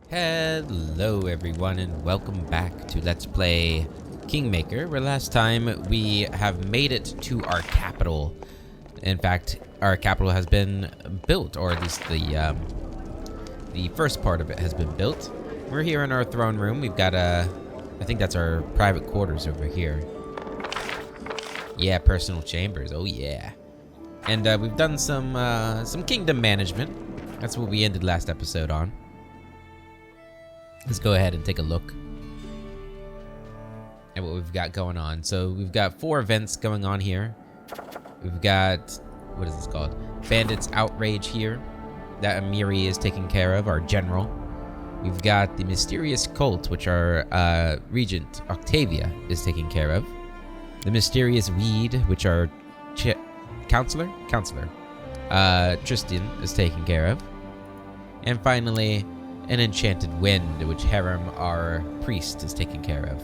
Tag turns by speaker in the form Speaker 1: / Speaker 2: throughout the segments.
Speaker 1: Hello everyone and welcome back to Let's Play Kingmaker, where last time we have made it to our capital. In fact, our capital has been built, or at least the first part of it has been built. We're here in our throne room. We've got I think that's our private quarters over here. Yeah, personal chambers. Oh yeah. And we've done some kingdom management. That's what we ended last episode on. Let's go ahead and take a look at what we've got going on. So we've got 4 events going on here. We've got, what is this called? Bandits Outrage here that Amiri is taking care of, our general. We've got the Mysterious Cult, which our Regent Octavia is taking care of. The Mysterious Weed, which our Counselor Tristan is taking care of. And finally, an Enchanted Wind, which Harem, our priest, is taking care of.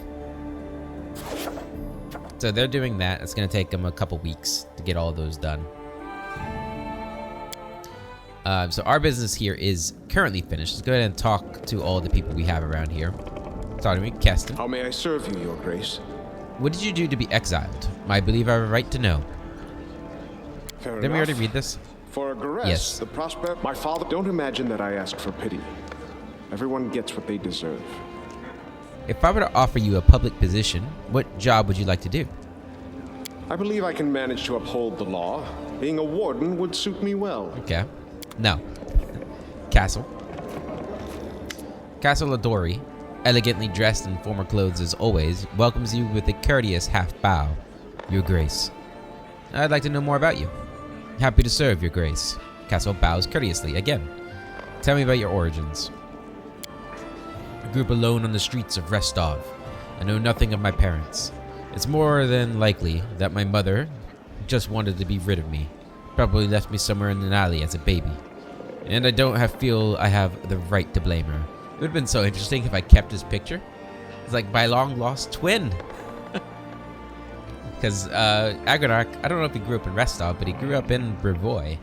Speaker 1: So they're doing that. It's going to take them a couple weeks to get all those done. So our business here is currently finished. Let's go ahead and talk to all the people we have around here. Starting with Keston.
Speaker 2: How may I serve you, Your Grace?
Speaker 1: What did you do to be exiled? I believe I have a right to know.
Speaker 2: Fair
Speaker 1: Didn't we
Speaker 2: enough.
Speaker 1: already read this?
Speaker 2: For a Garess,
Speaker 1: Yes.
Speaker 2: the prospect... My father... Don't imagine that I asked for pity. Everyone gets what they deserve.
Speaker 1: If I were to offer you a public position, what job would you like to do?
Speaker 2: I believe I can manage to uphold the law. Being a warden would suit me well.
Speaker 1: Okay. No. Castle. Castle Adori, elegantly dressed in former clothes as always, welcomes you with a courteous half bow. Your Grace. I'd like to know more about you. Happy to serve, Your Grace. Castle bows courteously again. Tell me about your origins. I grew up alone on the streets of Restov. I know nothing of my parents. It's more than likely that my mother just wanted to be rid of me. Probably left me somewhere in an alley as a baby. And I don't feel I have the right to blame her. It would have been so interesting if I kept his picture. It's like my long lost twin. Because Agonarch, I don't know if he grew up in Restov, but he grew up in Brevoy.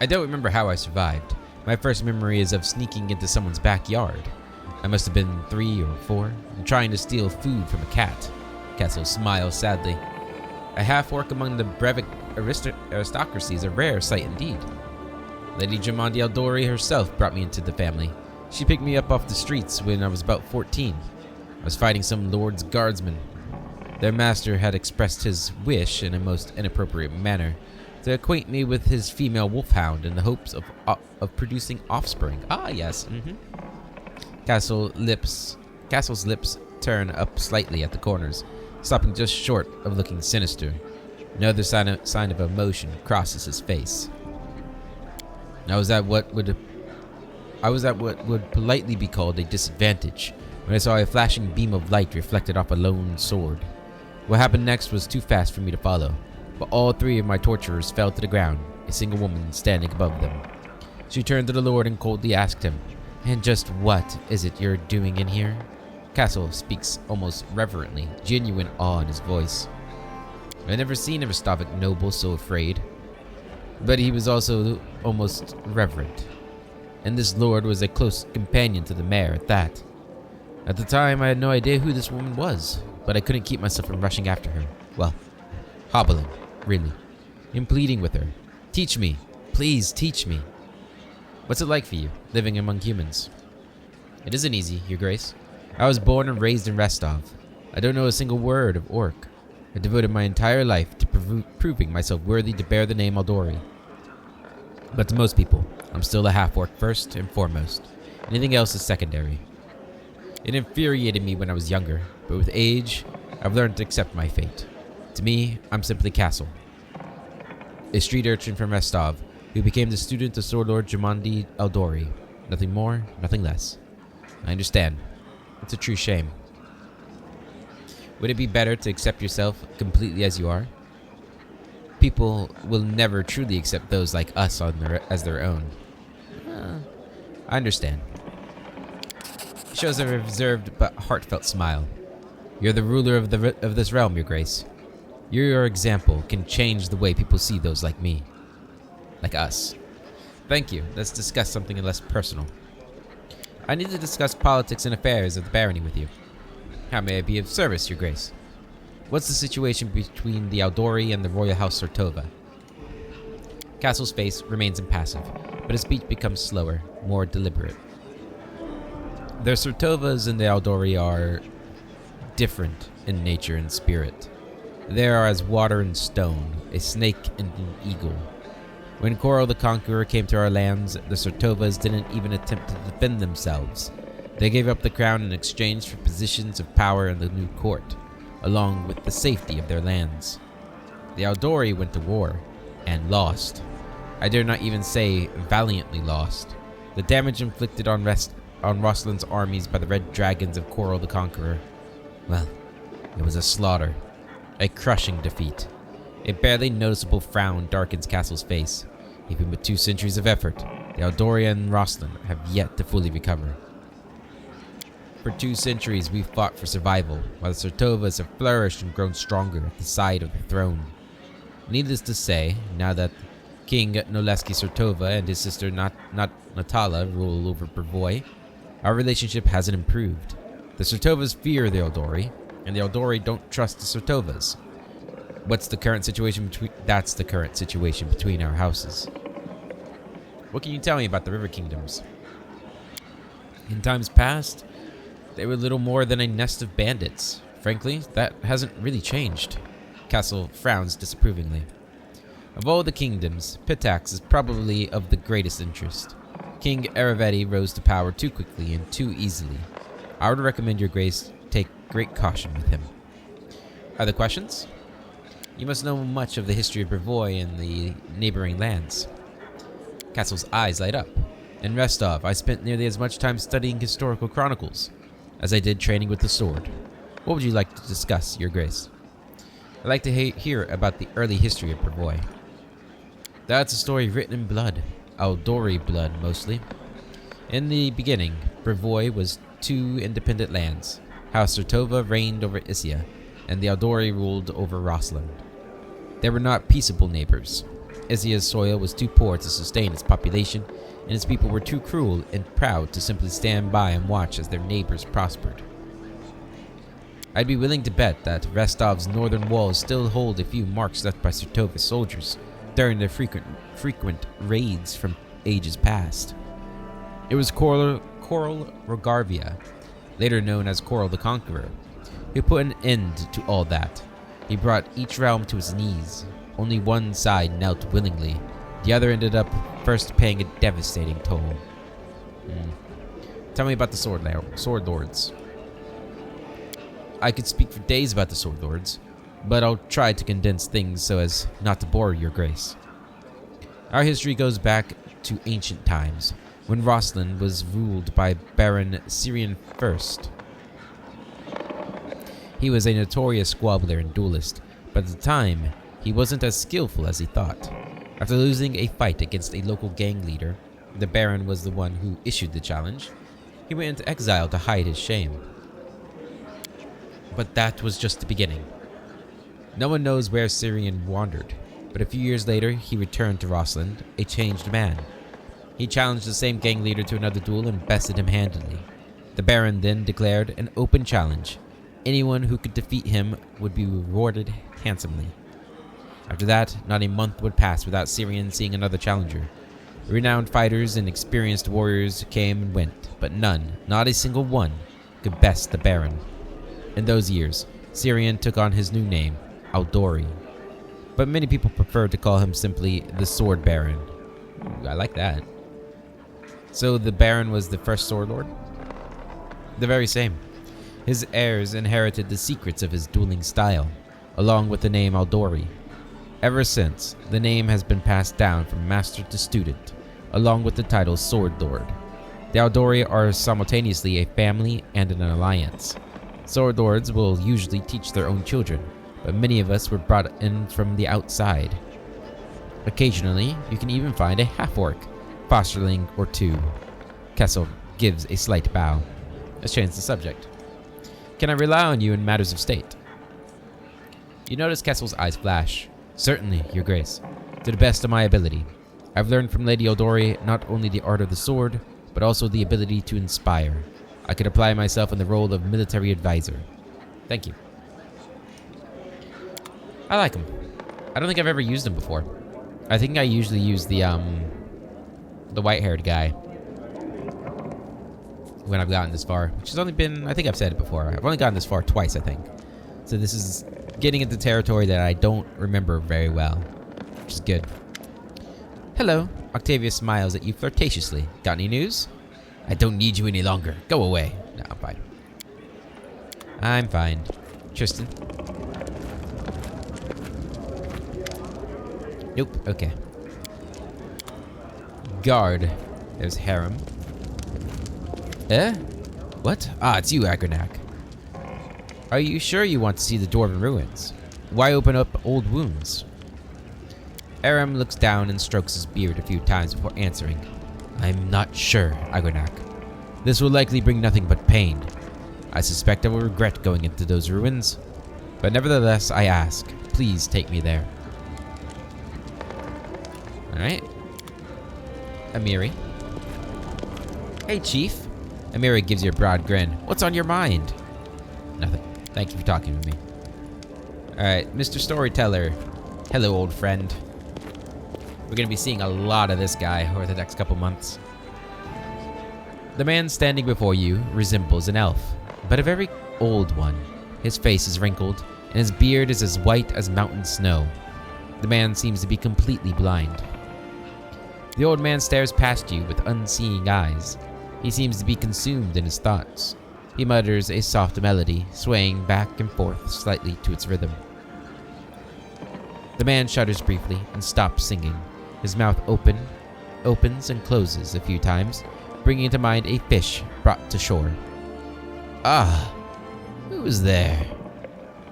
Speaker 1: I don't remember how I survived. My first memory is of sneaking into someone's backyard. I must have been 3 or 4, and trying to steal food from a cat. Castle smiles sadly. A half-orc among the Brevik aristocracy is a rare sight indeed. Lady Jamandi Aldori herself brought me into the family. She picked me up off the streets when I was about 14. I was fighting some lord's guardsmen. Their master had expressed his wish in a most inappropriate manner to acquaint me with his female wolfhound in the hopes of producing offspring. Ah, yes. Castle's lips turn up slightly at the corners, stopping just short of looking sinister. Another sign of emotion crosses his face. I was at what would politely be called a disadvantage when I saw a flashing beam of light reflected off a lone sword. What happened next was too fast for me to follow, but all 3 of my torturers fell to the ground, a single woman standing above them. She turned to the Lord and coldly asked him, "And just what is it you're doing in here?" Castle speaks almost reverently, genuine awe in his voice. I'd never seen a Rostovic noble so afraid, but he was also almost reverent. And this lord was a close companion to the mayor at that. At the time, I had no idea who this woman was, but I couldn't keep myself from rushing after her. Well, hobbling, really, and pleading with her. "Teach me, please teach me. What's it like for you, living among humans?" "It isn't easy, Your Grace. I was born and raised in Restov. I don't know a single word of Orc. I devoted my entire life to proving myself worthy to bear the name Aldori. But to most people, I'm still a half-orc first and foremost. Anything else is secondary. It infuriated me when I was younger, but with age, I've learned to accept my fate. To me, I'm simply Castle, a street urchin from Restov who became the student of Sword Lord Jamandi Aldori. Nothing more, nothing less. I understand. It's a true shame. Would it be better to accept yourself completely as you are? People will never truly accept those like us as their own. I understand." He shows a reserved but heartfelt smile. "You're the ruler of this realm, Your Grace. Your example can change the way people see those like me. Like us. Thank you. Let's discuss something less personal. I need to discuss politics and affairs of the barony with you. How may I be of service, Your Grace? What's the situation between the Aldori and the Royal House Sortova? Castle's face remains impassive, but his speech becomes slower, more deliberate. The Sortovas and the Aldori are different in nature and spirit. They are as water and stone, a snake and an eagle. When Coral the Conqueror came to our lands, the Sortovas didn't even attempt to defend themselves. They gave up the crown in exchange for positions of power in the new court, along with the safety of their lands. The Aldori went to war, and lost. I dare not even say valiantly lost. The damage inflicted on Roslin's armies by the Red Dragons of Coral the Conqueror, well, it was a slaughter, a crushing defeat. A barely noticeable frown darkens Castle's face. Even with 2 centuries of effort, the Aldori and Roslin have yet to fully recover. For 2 centuries, we've fought for survival, while the Sortovas have flourished and grown stronger at the side of the throne. Needless to say, now that King Noleski Sortova and his sister Natala rule over Brevoy, our relationship hasn't improved. The Sortovas fear the Aldori, and the Aldori don't trust the Sortovas. That's the current situation between our houses. What can you tell me about the River Kingdoms? In times past, they were little more than a nest of bandits. Frankly, that hasn't really changed. Castle frowns disapprovingly. Of all the kingdoms, Pitax is probably of the greatest interest. King Aravetti rose to power too quickly and too easily. I would recommend Your Grace take great caution with him. Other questions? You must know much of the history of Brevoy and the neighboring lands. Castle's eyes light up. In Rostov, I spent nearly as much time studying historical chronicles as I did training with the sword. What would you like to discuss, Your Grace? I'd like to hear about the early history of Brevoy. That's a story written in blood. Aldori blood, mostly. In the beginning, Brevoy was 2 independent lands. House Sortova reigned over Isia, and the Aldori ruled over Roslin. They were not peaceable neighbors. Isia's soil was too poor to sustain its population, and its people were too cruel and proud to simply stand by and watch as their neighbors prospered. I'd be willing to bet that Rostov's northern walls still hold a few marks left by Sortova's soldiers during their frequent raids from ages past. It was Coral Rogarvia, later known as Coral the Conqueror, who put an end to all that. He brought each realm to its knees. Only one side knelt willingly. The other ended up first paying a devastating toll. Tell me about the Sword Lords. I could speak for days about the Sword Lords, but I'll try to condense things so as not to bore Your Grace. Our history goes back to ancient times, when Roslin was ruled by Baron Syrian I. He was a notorious squabbler and duelist, but at the time, he wasn't as skillful as he thought. After losing a fight against a local gang leader, the Baron was the one who issued the challenge. He went into exile to hide his shame. But that was just the beginning. No one knows where Syrian wandered, but a few years later, he returned to Roslin, a changed man. He challenged the same gang leader to another duel and bested him handily. The Baron then declared an open challenge. Anyone who could defeat him would be rewarded handsomely. After that, not a month would pass without Syrian seeing another challenger. Renowned fighters and experienced warriors came and went, but none, not a single one, could best the Baron. In those years, Syrian took on his new name, Aldori. But many people preferred to call him simply the Sword Baron. Ooh, I like that. So the Baron was the first Sword Lord? The very same. His heirs inherited the secrets of his dueling style, along with the name Aldori. Ever since, the name has been passed down from master to student, along with the title Sword Lord. The Aldori are simultaneously a family and an alliance. Sword Lords will usually teach their own children, but many of us were brought in from the outside. Occasionally, you can even find a half-orc, fosterling or 2. Kessel gives a slight bow. Let's change the subject. Can I rely on you in matters of state? You notice Kessel's eyes flash. Certainly, Your Grace. To the best of my ability. I've learned from Lady Eldori not only the art of the sword, but also the ability to inspire. I could apply myself in the role of military advisor. Thank you. I like him. I don't think I've ever used him before. I think I usually use the white-haired guy when I've gotten this far, which has only been, I think I've said it before, I've only gotten this far twice, I think. So this is getting into territory that I don't remember very well, which is good. Hello. Octavia smiles at you flirtatiously. Got any news? I don't need you any longer. Go away. No, I'm fine. I'm fine. Tristan? Nope. Okay. Guard. There's Harem. Eh? What? Ah, it's you, Agranak. Are you sure you want to see the Dwarven ruins? Why open up old wounds? Aram looks down and strokes his beard a few times before answering. I'm not sure, Agranak. This will likely bring nothing but pain. I suspect I will regret going into those ruins. But nevertheless, I ask, please take me there. Alright. Amiri. Hey, Chief. Amiri gives you a broad grin. What's on your mind? Nothing. Thank you for talking to me. Alright, Mr. Storyteller. Hello, old friend. We're going to be seeing a lot of this guy over the next couple months. The man standing before you resembles an elf, but a very old one. His face is wrinkled, and his beard is as white as mountain snow. The man seems to be completely blind. The old man stares past you with unseeing eyes. He seems to be consumed in his thoughts. He mutters a soft melody, swaying back and forth slightly to its rhythm. The man shudders briefly and stops singing. His mouth opens and closes a few times, bringing to mind a fish brought to shore. Ah, who is there?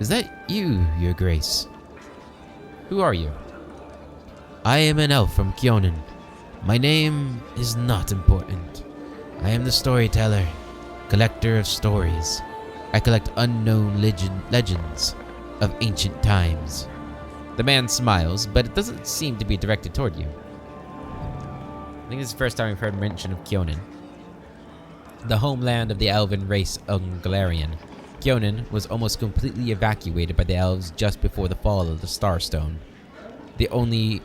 Speaker 1: Is that you, Your Grace? Who are you? I am an elf from Kyonin. My name is not important. I am the storyteller, collector of stories. I collect unknown legends of ancient times. The man smiles, but it doesn't seem to be directed toward you. I think this is the first time we've heard mention of Kyonin, the homeland of the elven race of Galarian. Kyonin was almost completely evacuated by the elves just before the fall of the Starstone. They only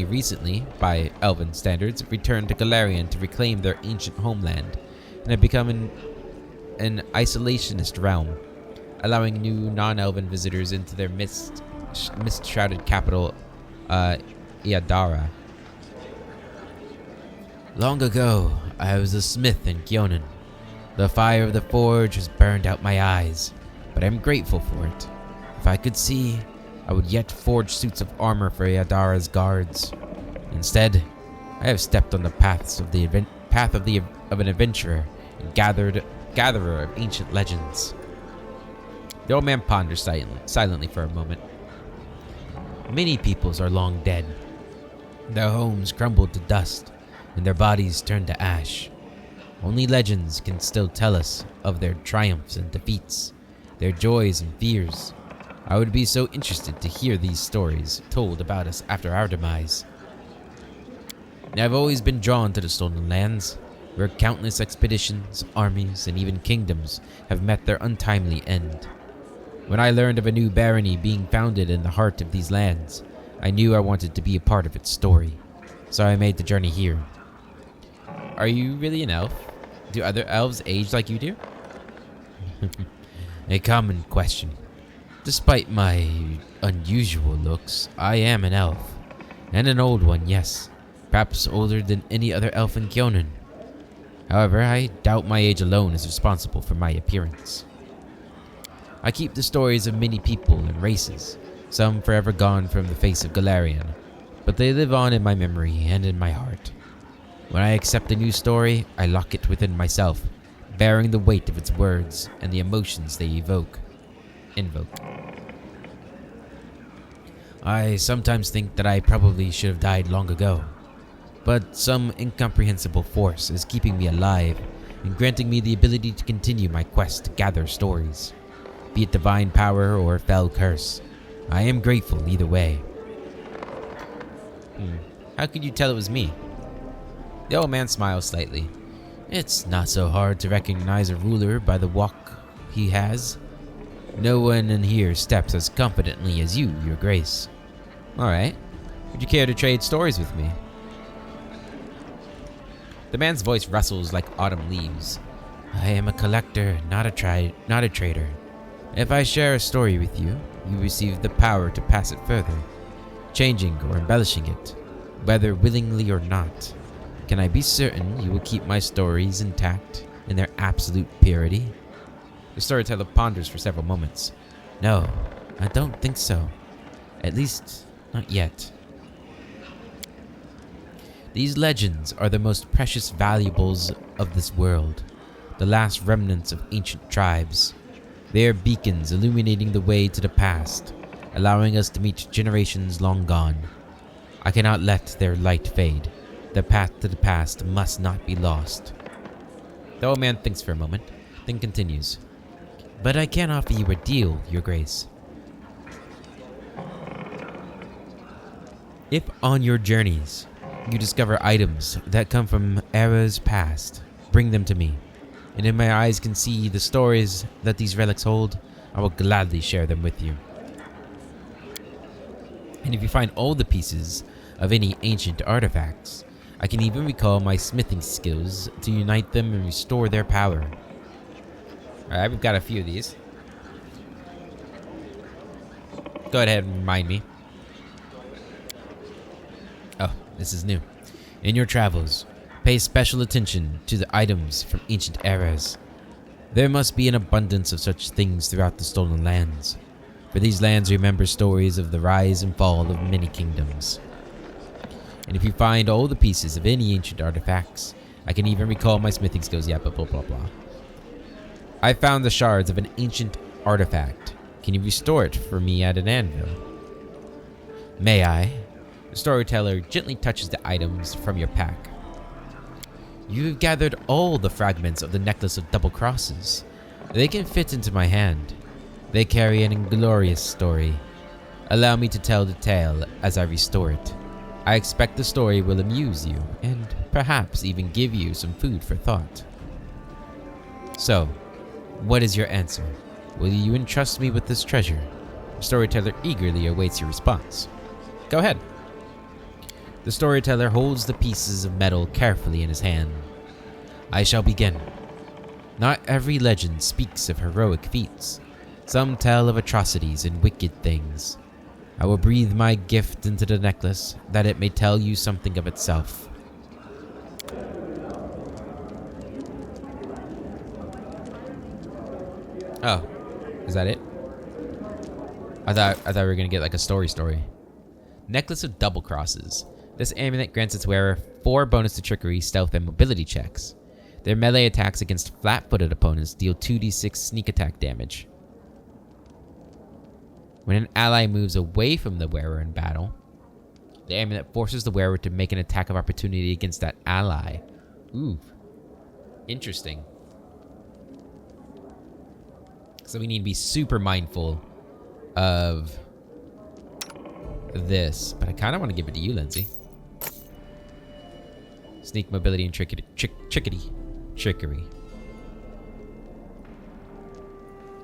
Speaker 1: recently, by elven standards, returned to Galarian to reclaim their ancient homeland, and have become an isolationist realm, allowing new non-elven visitors into their mist-shrouded capital, Iadara. Long ago, I was a smith in Kyonin. The fire of the forge has burned out my eyes, but I am grateful for it. If I could see, I would yet forge suits of armor for Iadara's guards. Instead, I have stepped on the path of an adventurer and gatherer of ancient legends. The old man ponders silently for a moment. Many peoples are long dead. Their homes crumbled to dust, and their bodies turned to ash. Only legends can still tell us of their triumphs and defeats, their joys and fears. I would be so interested to hear these stories told about us after our demise. I've always been drawn to the Stolen Lands, where countless expeditions, armies, and even kingdoms have met their untimely end. When I learned of a new barony being founded in the heart of these lands, I knew I wanted to be a part of its story, so I made the journey here. Are you really an elf? Do other elves age like you do? A common question. Despite my unusual looks, I am an elf. And an old one, yes. Perhaps older than any other elf in Kyonin. However, I doubt my age alone is responsible for my appearance. I keep the stories of many people and races, some forever gone from the face of Galarian, but they live on in my memory and in my heart. When I accept a new story, I lock it within myself, bearing the weight of its words and the emotions they invoke. I sometimes think that I probably should have died long ago, but some incomprehensible force is keeping me alive and granting me the ability to continue my quest to gather stories. Be it divine power or fell curse, I am grateful either way. How could you tell it was me? The old man smiled slightly. It's not so hard to recognize a ruler by the walk he has. No one in here steps as confidently as you, your grace. Alright. Would you care to trade stories with me? The man's voice rustles like autumn leaves. I am a collector, not a trader. If I share a story with you, you receive the power to pass it further, changing or embellishing it, whether willingly or not. Can I be certain you will keep my stories intact in their absolute purity? The storyteller ponders for several moments. No, I don't think so. At least, not yet. These legends are the most precious valuables of this world, the last remnants of ancient tribes. They are beacons illuminating the way to the past, allowing us to meet generations long gone. I cannot let their light fade. The path to the past must not be lost. The old man thinks for a moment, then continues. But I can offer you a deal, your grace. If on your journeys, you discover items that come from eras past, bring them to me. And if my eyes can see the stories that these relics hold, I will gladly share them with you. And if you find all the pieces of any ancient artifacts, I can even recall my smithing skills to unite them and restore their power. Alright, we've got a few of these. Go ahead and remind me. Oh, this is new. In your travels, pay special attention to the items from ancient eras. There must be an abundance of such things throughout the stolen lands, for these lands remember stories of the rise and fall of many kingdoms. And if you find all the pieces of any ancient artifacts, I can even recall my smithing skills. Yeah, blah, blah, blah, blah. I found the shards of an ancient artifact. Can you restore it for me at an anvil? May I? The storyteller gently touches the items from your pack. You've gathered all the fragments of the necklace of double crosses. They can fit into my hand. They carry an inglorious story. Allow me to tell the tale as I restore it. I expect the story will amuse you, and perhaps even give you some food for thought. So, what is your answer? Will you entrust me with this treasure? The storyteller eagerly awaits your response. Go ahead. The storyteller holds the pieces of metal carefully in his hand. I shall begin. Not every legend speaks of heroic feats. Some tell of atrocities and wicked things. I will breathe my gift into the necklace, that it may tell you something of itself. Oh, is that it? I thought we were gonna get like a story. Necklace of double crosses. This amulet grants its wearer 4 bonus to trickery, stealth, and mobility checks. Their melee attacks against flat-footed opponents deal 2d6 sneak attack damage. When an ally moves away from the wearer in battle, the amulet forces the wearer to make an attack of opportunity against that ally. Ooh. Interesting. So we need to be super mindful of this. But I kind of want to give it to you, Lindsay. Sneak, mobility, and trickery.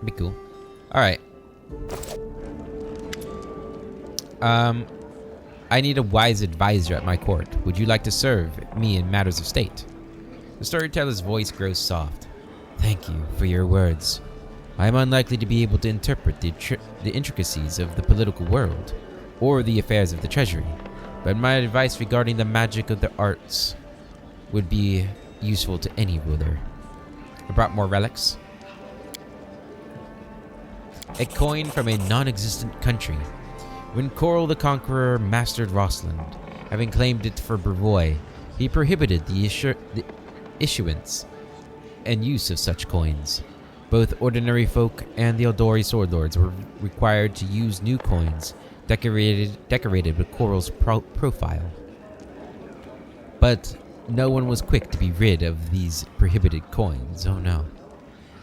Speaker 1: Be cool. Alright. I need a wise advisor at my court. Would you like to serve me in matters of state? The storyteller's voice grows soft. Thank you for your words. I am unlikely to be able to interpret the intricacies of the political world or the affairs of the treasury, but my advice regarding the magic of the arts would be useful to any ruler. I brought more relics. A coin from a non-existent country. When Coral the Conqueror mastered Rossland, having claimed it for Brevoy, he prohibited the issuance and use of such coins. Both ordinary folk and the Eldori sword lords were required to use new coins decorated with Coral's profile. But no one was quick to be rid of these prohibited coins, oh no.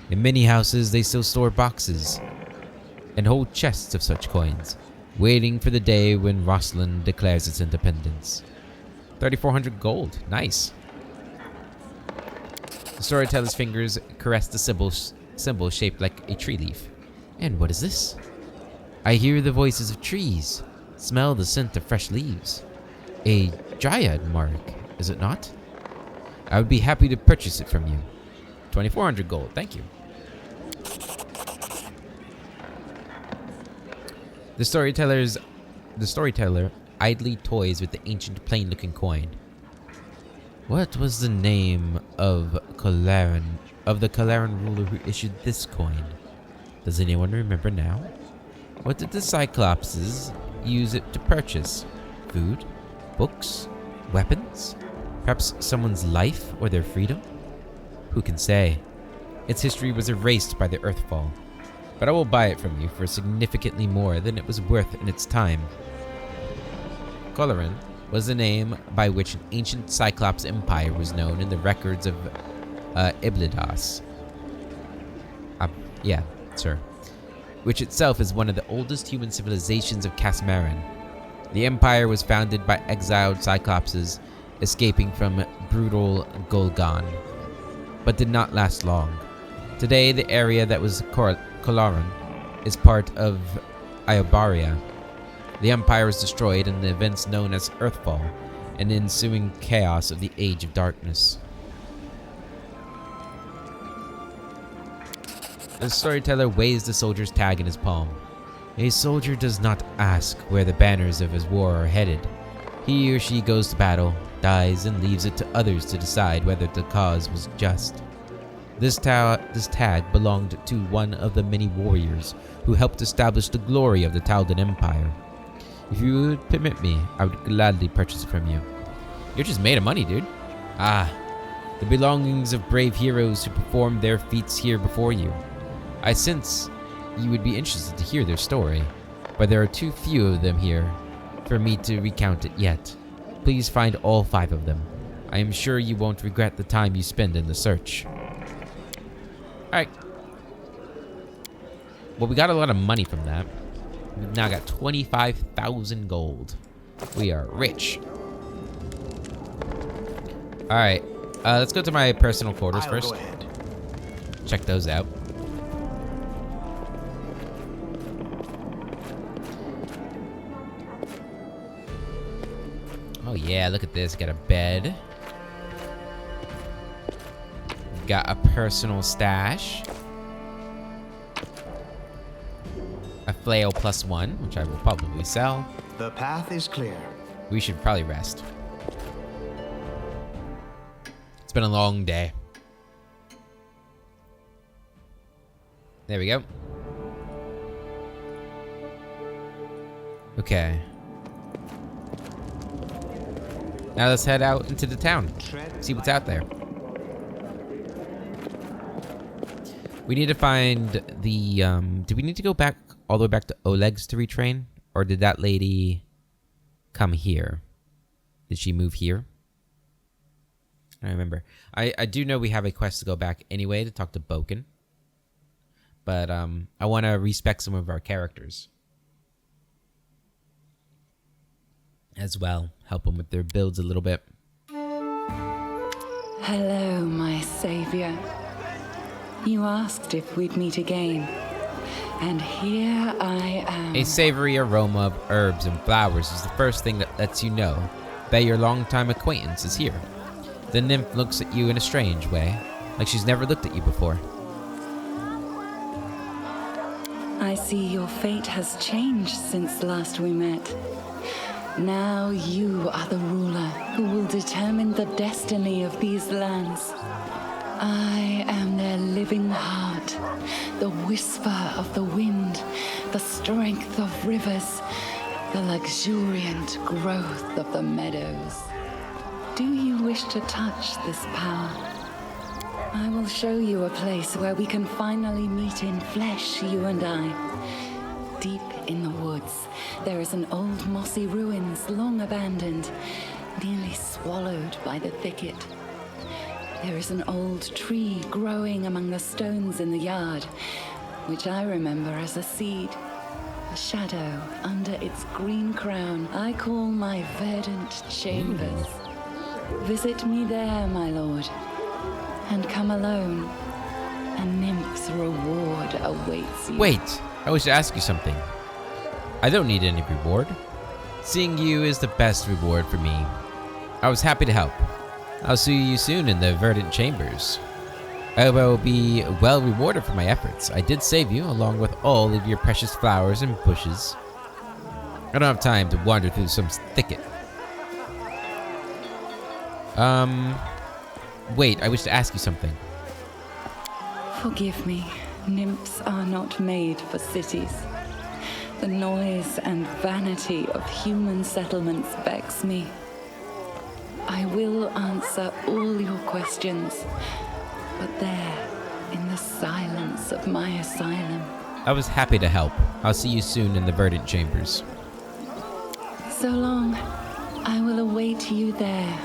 Speaker 1: In many houses they still store boxes and hold chests of such coins, waiting for the day when Rossland declares its independence. 3,400 gold. Nice. The storyteller's fingers caress the symbol shaped like a tree leaf. And what is this? I hear the voices of trees. Smell the scent of fresh leaves. A dryad mark, is it not? I would be happy to purchase it from you. 2,400 gold. Thank you. The storyteller idly toys with the ancient plain-looking coin. What was the name of the Calaran ruler who issued this coin? Does anyone remember now? What did the Cyclopses use it to purchase? Food? Books? Weapons? Perhaps someone's life or their freedom? Who can say? Its history was erased by the Earthfall, but I will buy it from you for significantly more than it was worth in its time. Calaran was the name by which an ancient Cyclops empire was known in the records of Iblidas. Yeah, sir. Which itself is one of the oldest human civilizations of Casmaran. The empire was founded by exiled Cyclopses escaping from brutal Golgon, but did not last long. Today, the area that was Calaran is part of Iobaria. The empire was destroyed in the events known as Earthfall and the ensuing chaos of the Age of Darkness. The storyteller weighs the soldier's tag in his palm. A soldier does not ask where the banners of his war are headed. He or she goes to battle, dies, and leaves it to others to decide whether the cause was just. This tag belonged to one of the many warriors who helped establish the glory of the Taldan Empire. If you would permit me, I would gladly purchase it from you. You're just made of money, dude. The belongings of brave heroes who performed their feats here before you. I sense you would be interested to hear their story, but there are too few of them here for me to recount it yet. Please find all 5 of them. I am sure you won't regret the time you spend in the search. Alright. Well, we got a lot of money from that. We've now got 25,000 gold. We are rich. Alright. Let's go to my personal quarters first.
Speaker 3: Go ahead.
Speaker 1: Check those out. Oh yeah, look at this. Got a bed. Got a personal stash. A flail +1, which I will probably sell.
Speaker 3: The path is clear.
Speaker 1: We should probably rest. It's been a long day. There we go. Okay. Now let's head out into the town. See what's out there. We need to find the, do we need to go back all the way back to Oleg's to retrain? Or did that lady come here? Did she move here? I don't remember. I do know we have a quest to go back anyway to talk to Boken. But, I want to respec some of our characters. As well. Help them with their builds a little bit.
Speaker 4: Hello, my savior. You asked if we'd meet again, and here I am.
Speaker 1: A savory aroma of herbs and flowers is the first thing that lets you know that your longtime acquaintance is here. The nymph looks at you in a strange way, like she's never looked at you before.
Speaker 4: I see your fate has changed since last we met. Now you are the ruler who will determine the destiny of these lands. I am their living heart, the whisper of the wind, the strength of rivers, the luxuriant growth of the meadows. Do you wish to touch this power? I will show you a place where we can finally meet in flesh, you and I. Deep in the woods, there is an old mossy ruins long abandoned, nearly swallowed by the thicket. There is an old tree growing among the stones in the yard, which I remember as a seed. A shadow under its green crown I call my verdant chambers. Visit me there, my lord, and come alone. A nymph's reward awaits you.
Speaker 1: Wait, I wish to ask you something. I don't need any reward. Seeing you is the best reward for me. I was happy to help. I'll see you soon in the verdant chambers. I hope I will be well rewarded for my efforts. I did save you, along with all of your precious flowers and bushes. I don't have time to wander through some thicket. Wait, I wish to ask you something.
Speaker 4: Forgive me. Nymphs are not made for cities. The noise and vanity of human settlements vex me. I will answer all your questions, but there, in the silence of my asylum.
Speaker 1: I was happy to help. I'll see you soon in the verdant chambers.
Speaker 4: So long. I will await you there,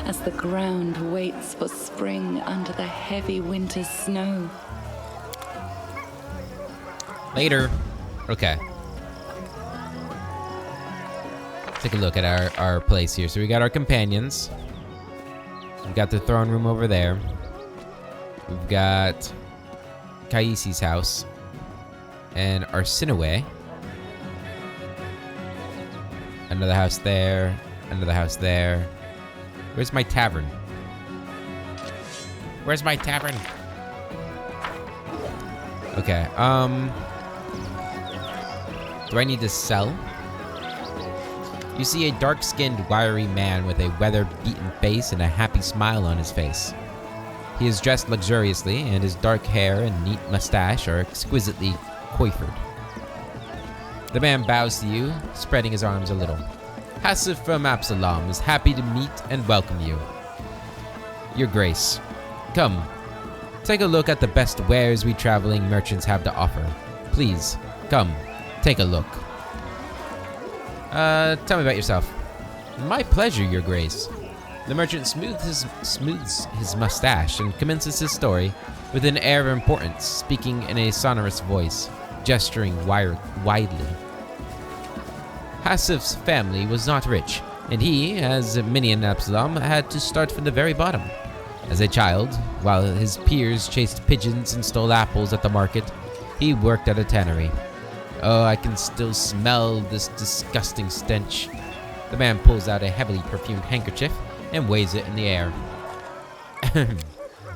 Speaker 4: as the ground waits for spring under the heavy winter's snow.
Speaker 1: Later. Okay. Take a look at our place here. So we got our companions. We've got the throne room over there. We've got Kaisi's house. And Arsinoe. Another house there. Another house there. Where's my tavern? Where's my tavern? Okay, do I need to sell? You see a dark-skinned, wiry man with a weather-beaten face and a happy smile on his face. He is dressed luxuriously, and his dark hair and neat mustache are exquisitely coiffured. The man bows to you, spreading his arms a little. Hassif from Absalom is happy to meet and welcome you. Your Grace, come, take a look at the best wares we traveling merchants have to offer. Please, come, take a look. Tell me about yourself. My pleasure, Your Grace. The merchant smooths his mustache and commences his story with an air of importance, speaking in a sonorous voice, gesturing widely. Hassif's family was not rich, and he, as many in Absalom, had to start from the very bottom. As a child, while his peers chased pigeons and stole apples at the market, he worked at a tannery. Oh, I can still smell this disgusting stench. The man pulls out a heavily perfumed handkerchief and waves it in the air.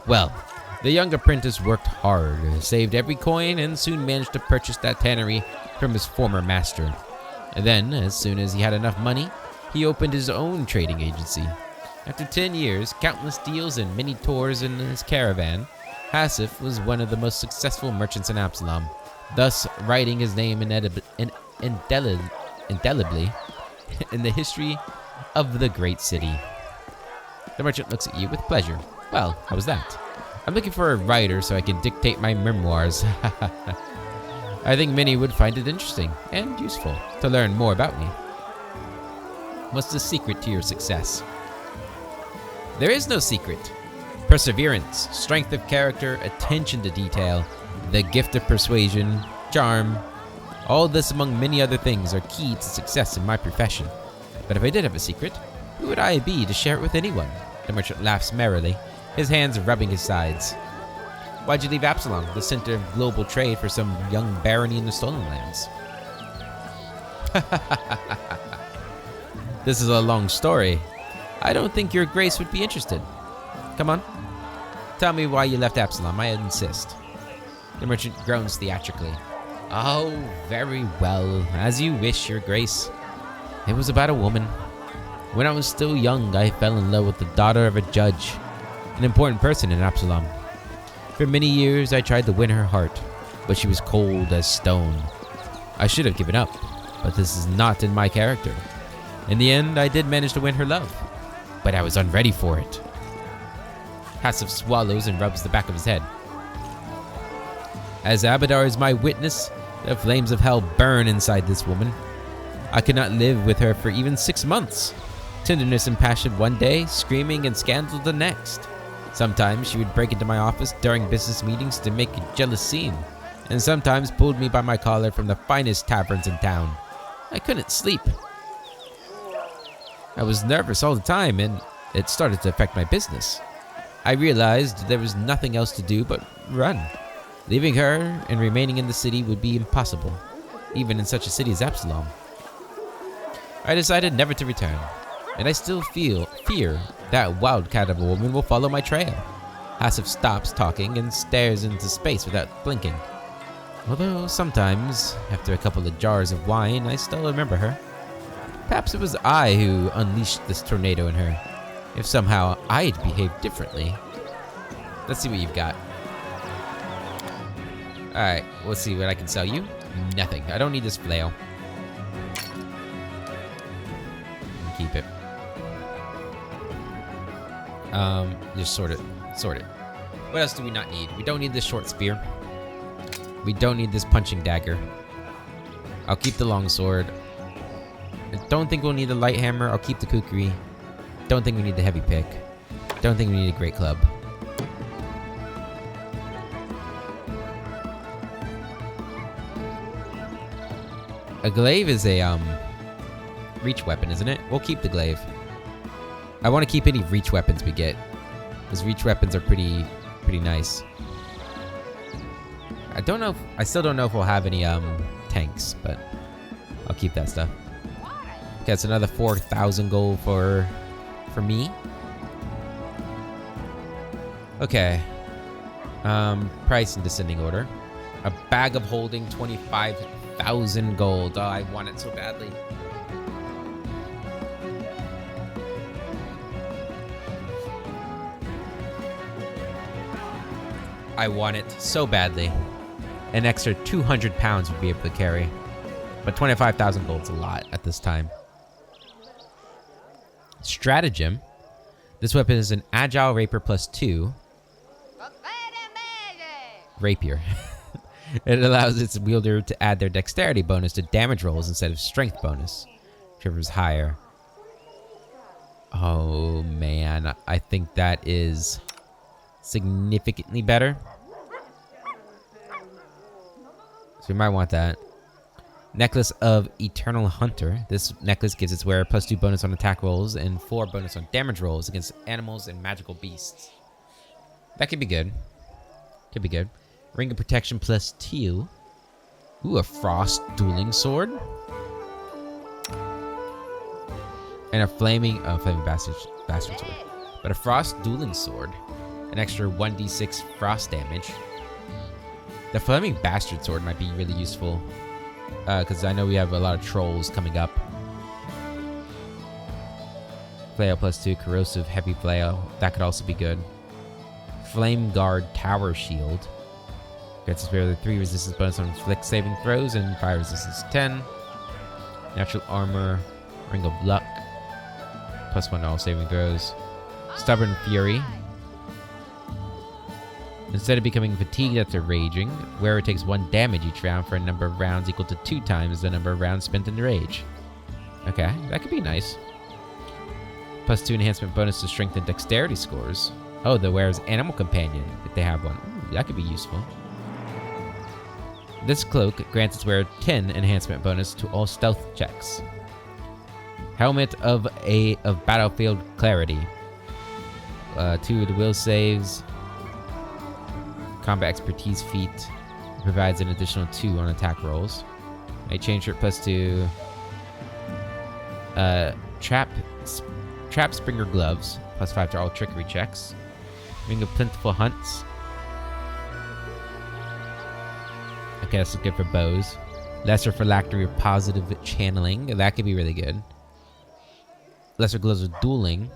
Speaker 1: Well, the young apprentice worked hard, saved every coin, and soon managed to purchase that tannery from his former master. And then, as soon as he had enough money, he opened his own trading agency. After 10 years, countless deals, and many tours in his caravan, Hassif was one of the most successful merchants in Absalom, thus writing his name indelibly in the history of the great city. The merchant looks at you with pleasure. Well, how was that? I'm looking for a writer so I can dictate my memoirs. I think many would find it interesting and useful to learn more about me. What's the secret to your success? There is no secret. Perseverance, strength of character, attention to detail, the gift of persuasion, charm. All this, among many other things, are key to success in my profession. But if I did have a secret, who would I be to share it with anyone? The merchant laughs merrily, his hands rubbing his sides. Why'd you leave Absalom, the center of global trade, for some young barony in the Stolen Lands? This is a long story. I don't think your grace would be interested. Come on. Tell me why you left Absalom, I insist. The merchant groans theatrically. Oh, very well. As you wish, your grace. It was about a woman. When I was still young, I fell in love with the daughter of a judge, an important person in Absalom. For many years, I tried to win her heart, but she was cold as stone. I should have given up, but this is not in my character. In the end, I did manage to win her love, but I was unready for it. Hassif swallows and rubs the back of his head. As Abadar is my witness, the flames of hell burn inside this woman. I could not live with her for even 6 months. Tenderness and passion one day, screaming and scandal the next. Sometimes she would break into my office during business meetings to make a jealous scene, and sometimes pulled me by my collar from the finest taverns in town. I couldn't sleep. I was nervous all the time, and it started to affect my business. I realized there was nothing else to do but run. Leaving her and remaining in the city would be impossible, even in such a city as Absalom. I decided never to return, and I still fear that wildcat of a woman will follow my trail. Hassif stops talking and stares into space without blinking. Although sometimes, after a couple of jars of wine, I still remember her. Perhaps it was I who unleashed this tornado in her. If somehow I'd behaved differently. Let's see what you've got. Alright, let's see what I can sell you. Nothing. I don't need this flail. Keep it. Just sort it. Sort it. What else do we not need? We don't need this short spear. We don't need this punching dagger. I'll keep the longsword. I don't think we'll need the light hammer. I'll keep the kukri. Don't think we need the heavy pick. Don't think we need a great club. A glaive is a reach weapon, isn't it? We'll keep the glaive. I want to keep any reach weapons we get, because reach weapons are pretty nice. I still don't know if we'll have any tanks, but I'll keep that stuff. Okay, that's another 4,000 gold for me. Okay. Price in descending order. A bag of holding 25,000 gold. Oh, I want it so badly. I want it so badly. An extra 200 pounds would be able to carry. But 25,000 gold's a lot at this time. Stratagem. This weapon is an agile rapier +2. Rapier. It allows its wielder to add their dexterity bonus to damage rolls instead of strength bonus, whichever is higher. Oh man, I think that is significantly better. So we might want that. Necklace of Eternal Hunter. This necklace gives its wearer +2 bonus on attack rolls and 4 bonus on damage rolls against animals and magical beasts. That could be good. Could be good. Ring of Protection +2. Ooh, a Frost Dueling Sword. And a Flaming Bastard Sword. But a Frost Dueling Sword. An extra 1d6 frost damage. The Flaming Bastard Sword might be really useful. Because I know we have a lot of trolls coming up. Flail +2, Corrosive Heavy Flail. That could also be good. Flame Guard Tower Shield. Gets us barely 3 resistance bonus on flick saving throws and fire resistance 10. Natural Armor. Ring of Luck. +1 all saving throws. Stubborn Fury. Instead of becoming fatigued after raging, wearer takes 1 damage each round for a number of rounds equal to 2 times the number of rounds spent in rage. Okay, that could be nice. +2 enhancement bonus to strength and dexterity scores. Oh, the wearer's animal companion, if they have one. Ooh, that could be useful. This cloak grants its wearer 10 enhancement bonus to all stealth checks. Helmet of Battlefield Clarity. 2 of the will saves. Combat Expertise feat provides an additional 2 on attack rolls. A chain shirt +2. Trap Springer gloves +5 to all trickery checks. Ring of Plentiful Hunts. Okay, that's good for bows. Lesser Phylactery of Positive Channeling. That could be really good. Lesser Gloves of Dueling.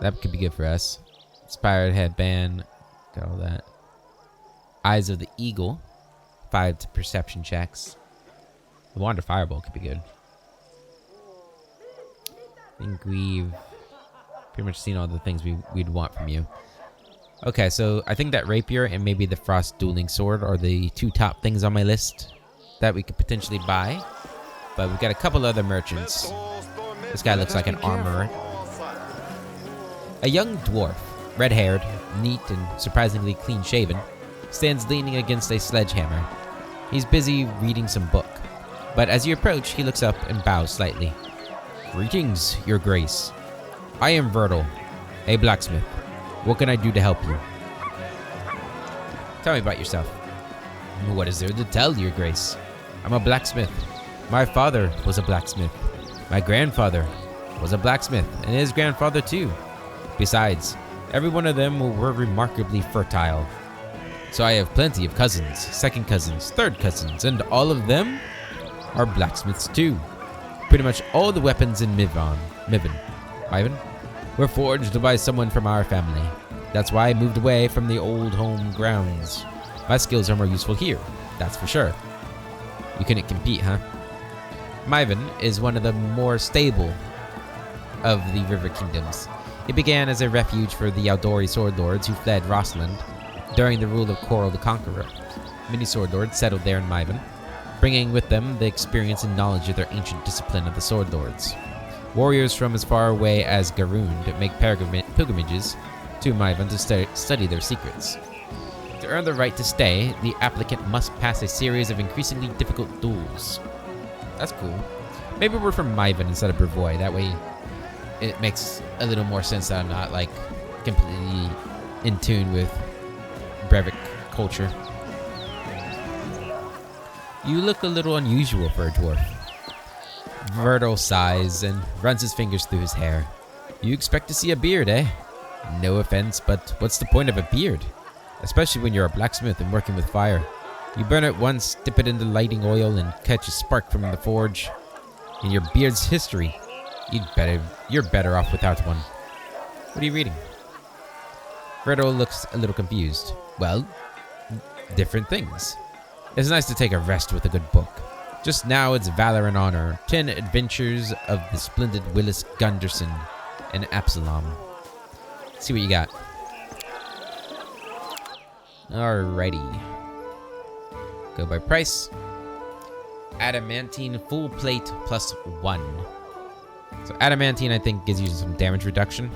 Speaker 1: That could be good for us. Inspired Headband. Got all that. Eyes of the Eagle. 5 to perception checks. The Wander Fireball could be good. I think we've pretty much seen all the things we'd want from you. Okay, so I think that Rapier and maybe the Frost Dueling Sword are the 2 top things on my list that we could potentially buy. But we've got a couple other merchants. This guy looks like an armorer. A young dwarf, red-haired, neat and surprisingly clean-shaven, stands leaning against a sledgehammer. He's busy reading some book, but as you approach, he looks up and bows slightly. Greetings, your grace. I am Vertil, a blacksmith. What can I do to help you? Tell me about yourself. What is there to tell, your grace? I'm a blacksmith. My father was a blacksmith. My grandfather was a blacksmith, and his grandfather too. Besides, every one of them were remarkably fertile. So I have plenty of cousins, second cousins, third cousins, and all of them are blacksmiths too. Pretty much all the weapons in Ivan, were forged by someone from our family. That's why I moved away from the old home grounds. My skills are more useful here, that's for sure. You couldn't compete, huh? Myvan is one of the more stable of the River Kingdoms. It began as a refuge for the Aldori sword lords who fled Rossland during the rule of Coral the Conqueror. Many sword lords settled there in Myvan, bringing with them the experience and knowledge of their ancient discipline of the sword lords. Warriors from as far away as Garund make pilgrimages to Myvan to study their secrets. To earn the right to stay, the applicant must pass a series of increasingly difficult duels. That's cool. Maybe we're from Myvan instead of Brevoy. That way it makes a little more sense that I'm not like completely in tune with Brevik culture. You look a little unusual for a dwarf. Vertil sighs and runs his fingers through his hair. You expect to see a beard, eh? No offense, but what's the point of a beard? Especially when you're a blacksmith and working with fire. You burn it once, dip it into lighting oil, and catch a spark from the forge. In your beard's history, you're better off without one. What are you reading? Vertil looks a little confused. Well, different things. It's nice to take a rest with a good book. Just now it's Valor and Honor, 10 Adventures of the Splendid Willis Gunderson and Absalom. Let's see what you got. Alrighty. Go by price. Adamantine full plate +1. So adamantine, I think, gives you some damage reduction.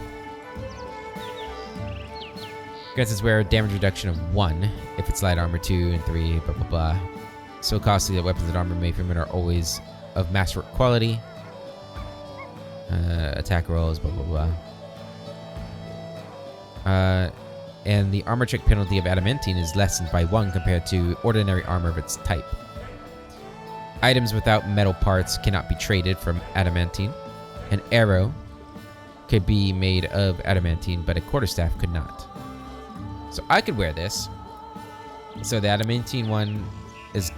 Speaker 1: Grants its wearer damage reduction of 1 if it's light armor 2 and 3, blah blah blah. So costly that weapons and armor made from it are always of masterwork quality. Attack rolls, blah blah blah. And the armor check penalty of adamantine is lessened by 1 compared to ordinary armor of its type. Items without metal parts cannot be traded from adamantine. An arrow could be made of adamantine, but a quarterstaff could not. So I could wear this. So the adamantine one is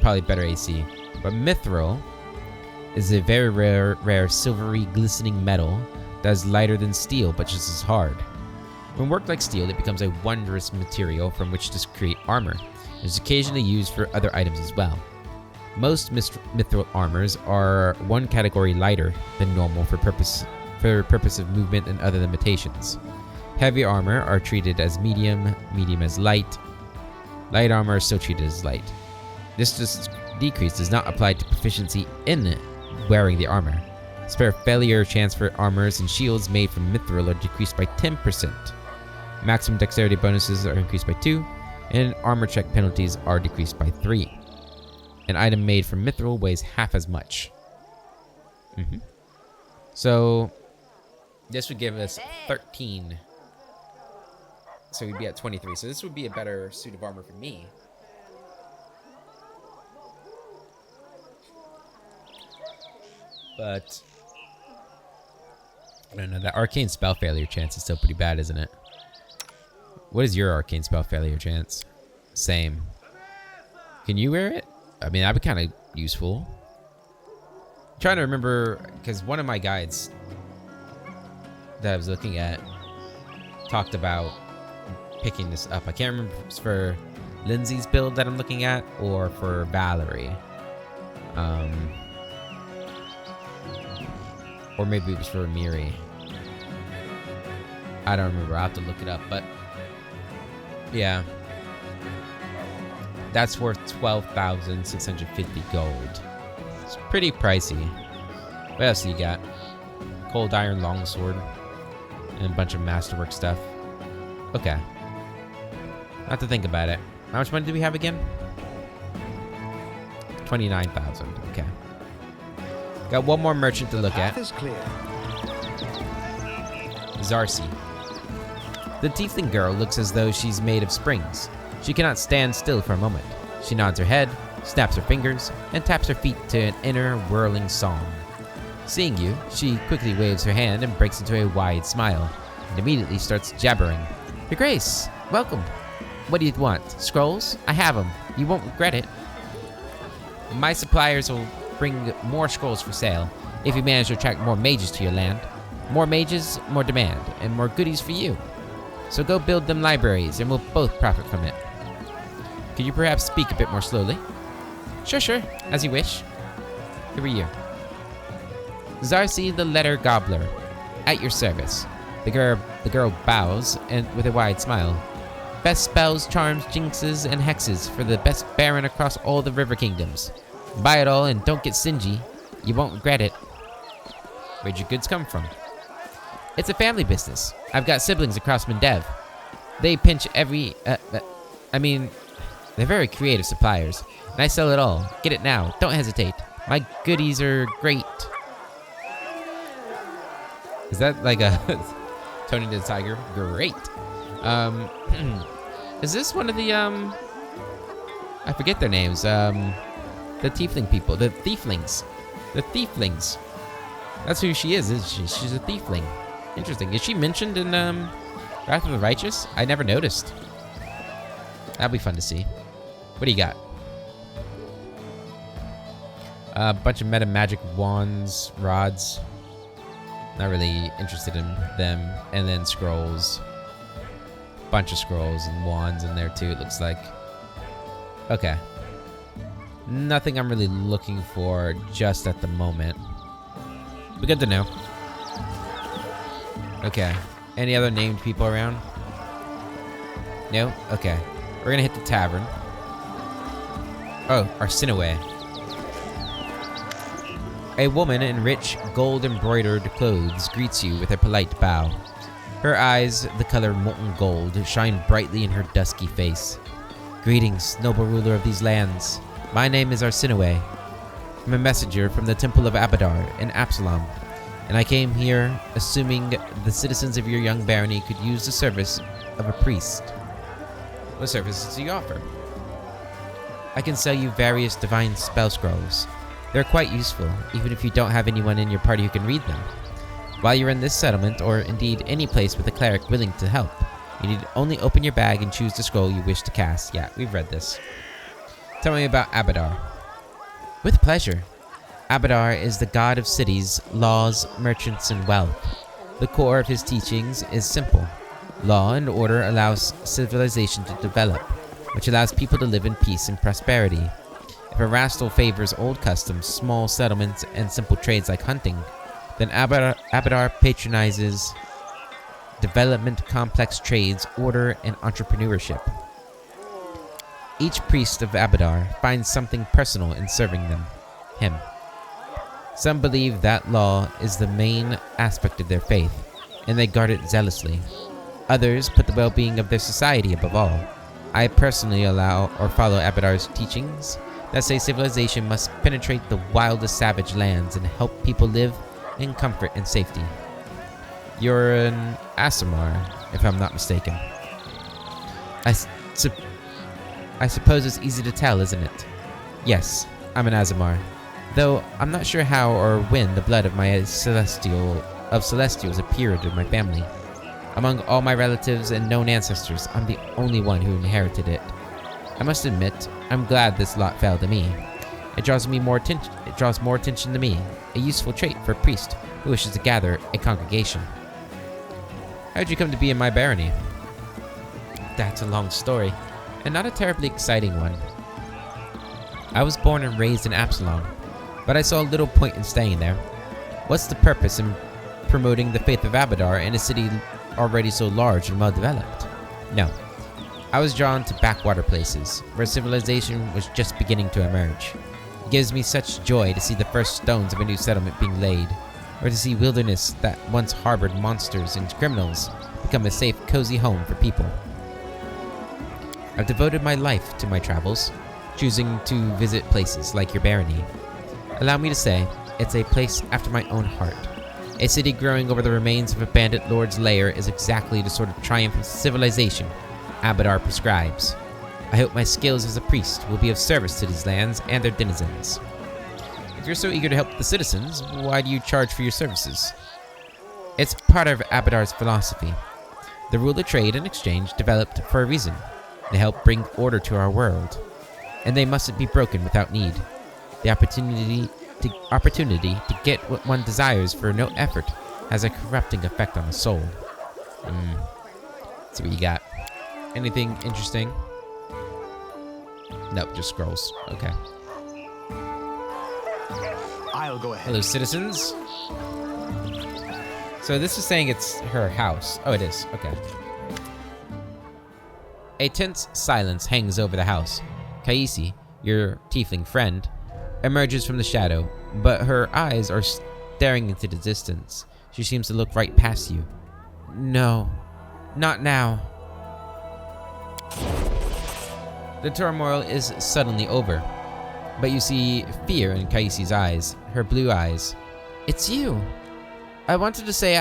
Speaker 1: probably better AC. But mithril is a very rare silvery glistening metal that is lighter than steel but just as hard. When worked like steel, it becomes a wondrous material from which to create armor. It is occasionally used for other items as well. Most mithril armors are 1 category lighter than normal for purpose of movement and other limitations. Heavy armor are treated as medium, medium as light. Light armor is still treated as light. This decrease does not apply to proficiency in wearing the armor. Spare failure chance for armors and shields made from mithril are decreased by 10%. Maximum dexterity bonuses are increased by 2, and armor check penalties are decreased by 3. An item made from mithril weighs half as much. So this would give us 13. So we'd be at 23. So this would be a better suit of armor for me. But I don't know. That arcane spell failure chance is still pretty bad, isn't it? What is your arcane spell failure chance? Same. Can you wear it? I mean, that'd be kind of useful. I'm trying to remember, because one of my guides that I was looking at talked about picking this up. I can't remember if it's for Lindsay's build that I'm looking at or for Valerie. Or maybe it was for Miri. I don't remember. I'll have to look it up, but yeah. That's worth 12,650 gold. It's pretty pricey. What else do you got? Cold Iron Longsword. And a bunch of masterwork stuff. Okay. I'll have to think about it. How much money do we have again? 29,000. Okay. Got one more merchant to look at.
Speaker 3: Path is clear.
Speaker 1: Zarcy. The tiefling girl looks as though she's made of springs. She cannot stand still for a moment. She nods her head, snaps her fingers, and taps her feet to an inner whirling song. Seeing you, she quickly waves her hand and breaks into a wide smile, and immediately starts jabbering. Your Grace, welcome. What do you want? Scrolls? I have them. You won't regret it. My suppliers will bring more scrolls for sale if you manage to attract more mages to your land. More mages, more demand, and more goodies for you. So go build them libraries, and we'll both profit from it. Could you perhaps speak a bit more slowly? Sure, as you wish. Who are you? Zarcy the Letter Gobbler, at your service. The girl bows, and with a wide smile. Best spells, charms, jinxes, and hexes for the best baron across all the river kingdoms. Buy it all and don't get stingy. You won't regret it. Where'd your goods come from? It's a family business. I've got siblings across Mendev. They pinch every... they're very creative suppliers. And I sell it all. Get it now. Don't hesitate. My goodies are great. Is that like a... Tony the Tiger? Great. Is this one of the, I forget their names. The tiefling people. The thieflings. The thieflings. That's who she is, isn't she? She's a thiefling. Interesting. Is she mentioned in Wrath of the Righteous? I never noticed. That'll be fun to see. What do you got? A bunch of meta magic wands, rods. Not really interested in them. And then scrolls. Bunch of scrolls and wands in there too, it looks like. Okay. Nothing I'm really looking for just at the moment. But good to know. Okay. Any other named people around? No? Okay. We're gonna hit the tavern. Oh, Arsinoe. A woman in rich, gold-embroidered clothes greets you with a polite bow. Her eyes, the color molten gold, shine brightly in her dusky face. Greetings, noble ruler of these lands. My name is Arsinoe. I'm a messenger from the Temple of Abadar in Absalom, and I came here assuming the citizens of your young barony could use the service of a priest. What services do you offer? I can sell you various divine spell scrolls. They're quite useful, even if you don't have anyone in your party who can read them. While you're in this settlement, or indeed any place with a cleric willing to help, you need to only open your bag and choose the scroll you wish to cast. Yeah, we've read this. Tell me about Abadar. With pleasure. Abadar is the god of cities, laws, merchants, and wealth. The core of his teachings is simple. Law and order allows civilization to develop, which allows people to live in peace and prosperity. If a rastal favors old customs, small settlements, and simple trades like hunting, then Abadar patronizes development, complex trades, order, and entrepreneurship. Each priest of Abadar finds something personal in serving him. Some believe that law is the main aspect of their faith, and they guard it zealously. Others put the well-being of their society above all. I personally follow Abadar's teachings that say civilization must penetrate the wildest savage lands and help people live in comfort and safety. You're an Aasimar, if I'm not mistaken. I suppose it's easy to tell, isn't it? Yes, I'm an Aasimar, though I'm not sure how or when the blood of my celestials appeared in my family. Among all my relatives and known ancestors, I'm the only one who inherited it. I must admit, I'm glad this lot fell to me. It draws more attention to me, a useful trait for a priest who wishes to gather a congregation. How did you come to be in my barony? That's a long story, and not a terribly exciting one. I was born and raised in Absalom, but I saw little point in staying there. What's the purpose in promoting the faith of Abadar in a city already so large and well-developed? No. I was drawn to backwater places, where civilization was just beginning to emerge. It gives me such joy to see the first stones of a new settlement being laid, or to see wilderness that once harbored monsters and criminals become a safe, cozy home for people. I've devoted my life to my travels, choosing to visit places like your barony. Allow me to say, It's a place after my own heart. A city growing over the remains of a bandit lord's lair is exactly the sort of triumph of civilization Abadar prescribes. I hope my skills as a priest will be of service to these lands and their denizens. If you're so eager to help the citizens, why do you charge for your services? It's part of Abadar's philosophy. The rule of trade and exchange developed for a reason. They help bring order to our world, and they mustn't be broken without need. The opportunity to get what one desires for no effort has a corrupting effect on the soul. Let's see what you got. Anything interesting? Nope, just scrolls. Okay.
Speaker 3: I'll go ahead.
Speaker 1: Hello, citizens. So this is saying it's her house. Oh, it is. Okay. A tense silence hangs over the house. Kaisi, your tiefling friend, emerges from the shadow, but her eyes are staring into the distance. She seems to look right past you. No, not now. The turmoil is suddenly over, but you see fear in Kaisi's eyes, her blue eyes. It's you. I wanted to say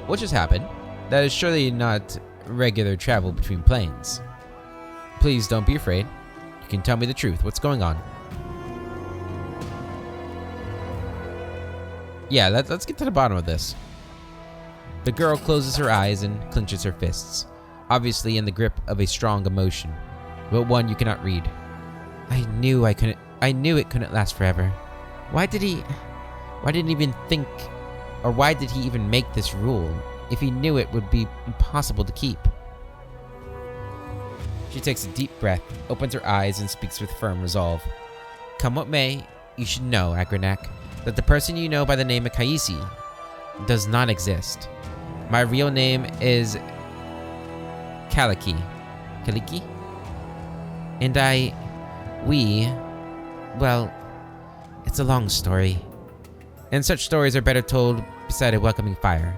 Speaker 1: What just happened? That is surely not regular travel between planes. Please don't be afraid. You can tell me the truth. What's going on? Yeah, let's get to the bottom of this. The girl closes her eyes and clenches her fists, obviously in the grip of a strong emotion, but one you cannot read. I knew it couldn't last forever. Why did he even make this rule if he knew it would be impossible to keep? She takes a deep breath, opens her eyes, and speaks with firm resolve. Come what may, you should know, Agranak, that the person you know by the name of Kaisi does not exist. My real name is Kaliki. And well, it's a long story. And such stories are better told beside a welcoming fire.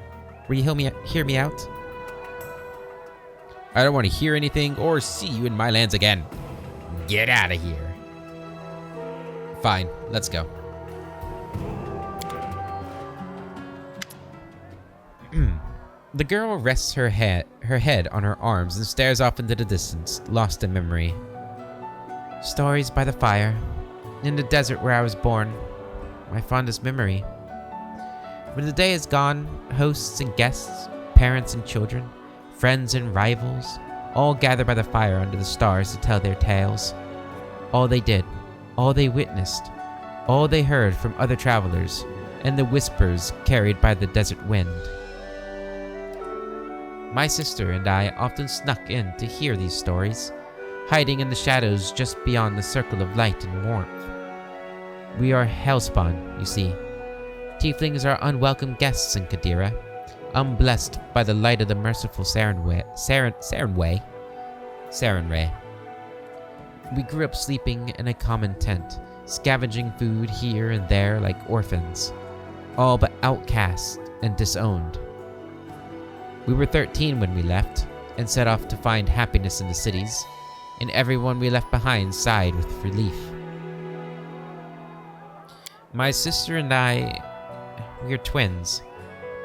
Speaker 1: Will you hear me out? I don't want to hear anything or see you in my lands again. Get out of here. Fine, let's go. The girl rests her head on her arms and stares off into the distance, lost in memory. Stories by the fire, in the desert where I was born, my fondest memory. When the day is gone, hosts and guests, parents and children, friends and rivals, all gather by the fire under the stars to tell their tales. All they did, all they witnessed, all they heard from other travelers, and the whispers carried by the desert wind. My sister and I often snuck in to hear these stories, hiding in the shadows just beyond the circle of light and warmth. We are hellspawn, you see. Tieflings are unwelcome guests in Kadira, unblessed by the light of the merciful Sarenrae. We grew up sleeping in a common tent, scavenging food here and there like orphans, all but outcast and disowned. We were 13 when we left, and set off to find happiness in the cities, and everyone we left behind sighed with relief. My sister and I, we are twins,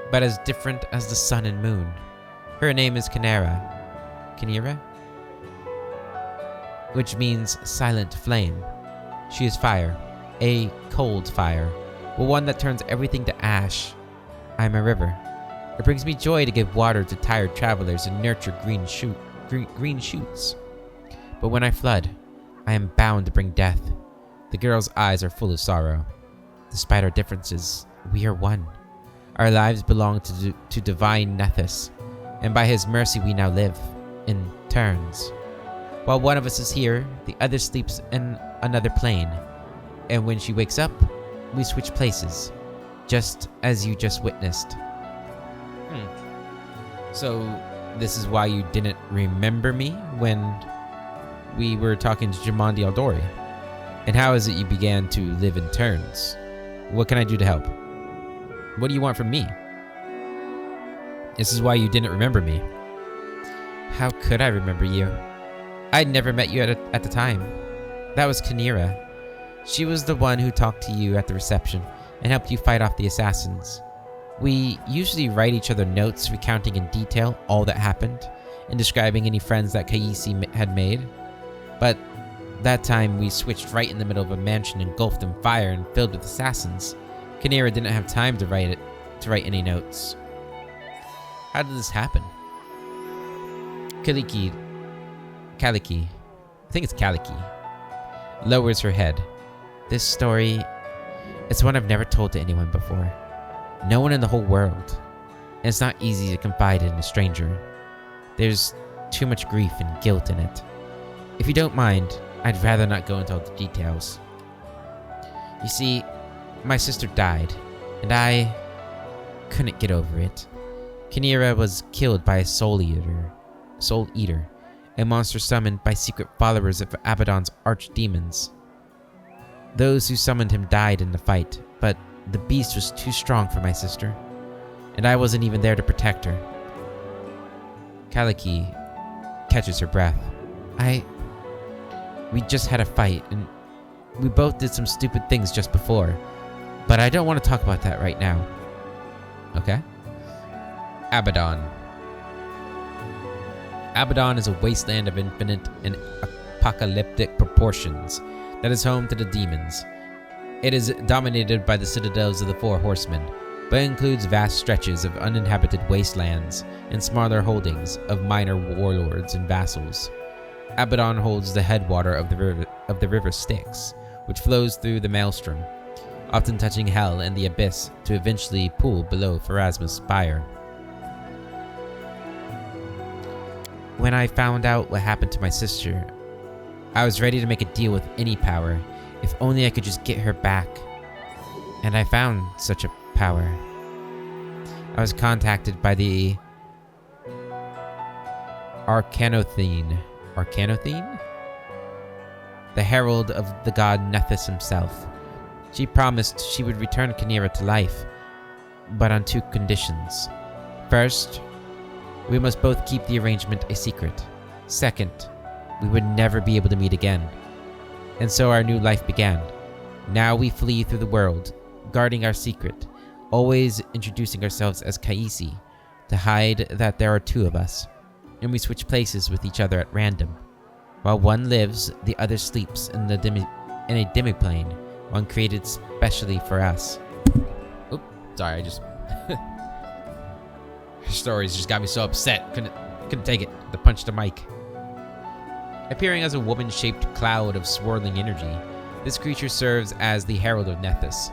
Speaker 1: but as different as the sun and moon. Her name is Kinera, which means silent flame. She is fire, a cold fire, but one that turns everything to ash. I am a river. It brings me joy to give water to tired travelers and nurture green shoots. But when I flood, I am bound to bring death. The girl's eyes are full of sorrow. Despite our differences, we are one. Our lives belong to divine Nethys, and by his mercy we now live, in turns. While one of us is here, the other sleeps in another plane. And when she wakes up, we switch places, just as you just witnessed. So, this is why you didn't remember me when we were talking to Jamandi Aldori? And how is it you began to live in turns? What can I do to help? What do you want from me? This is why you didn't remember me. How could I remember you? I'd never met you at the time. That was Kinera. She was the one who talked to you at the reception and helped you fight off the assassins. We usually write each other notes recounting in detail all that happened and describing any friends that Kaisi had made. But that time we switched right in the middle of a mansion engulfed in fire and filled with assassins. Kynira didn't have time to write any notes. How did this happen? Kaliki, I think it's Kaliki, lowers her head. This story, it's one I've never told to anyone before. No one in the whole world. And it's not easy to confide in a stranger. There's too much grief and guilt in it. If you don't mind, I'd rather not go into all the details. You see, my sister died, and I couldn't get over it. Kynira was killed by a soul eater, a monster summoned by secret followers of Abaddon's archdemons. Those who summoned him died in the fight, but the beast was too strong for my sister, and I wasn't even there to protect her. Kaliki catches her breath. We just had a fight, and we both did some stupid things just before, but I don't want to talk about that right now. Okay? Abaddon. Abaddon is a wasteland of infinite and apocalyptic proportions that is home to the demons. It is dominated by the citadels of the Four Horsemen, but includes vast stretches of uninhabited wastelands and smaller holdings of minor warlords and vassals. Abaddon holds the headwater of the river Styx, which flows through the maelstrom, often touching hell and the abyss to eventually pool below Pharasma's spire. When I found out what happened to my sister, I was ready to make a deal with any power, if only I could just get her back. And I found such a power. I was contacted by the Arcanothene? The herald of the god Nethys himself. She promised she would return Kynira to life, but on two conditions. First, we must both keep the arrangement a secret. Second, we would never be able to meet again. And so our new life began. Now we flee through the world, guarding our secret, always introducing ourselves as Kaisi, to hide that there are two of us, and we switch places with each other at random. While one lives, the other sleeps in a demiplane, one created specially for us. Oop, sorry, I just... Her stories just got me so upset, couldn't take it, to punch the mic. Appearing as a woman-shaped cloud of swirling energy, this creature serves as the herald of Nethys,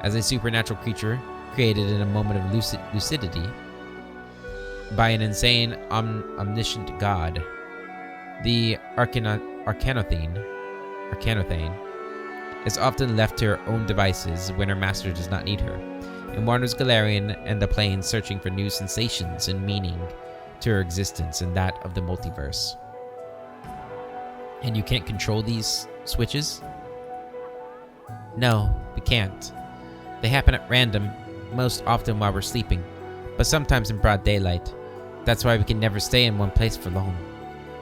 Speaker 1: as a supernatural creature created in a moment of lucidity by an insane, omniscient god. The Arcanothene is often left to her own devices when her master does not need her, and wanders Galarian and the plains searching for new sensations and meaning to her existence and that of the multiverse. And you can't control these switches? No, we can't. They happen at random, most often while we're sleeping, but sometimes in broad daylight. That's why we can never stay in one place for long.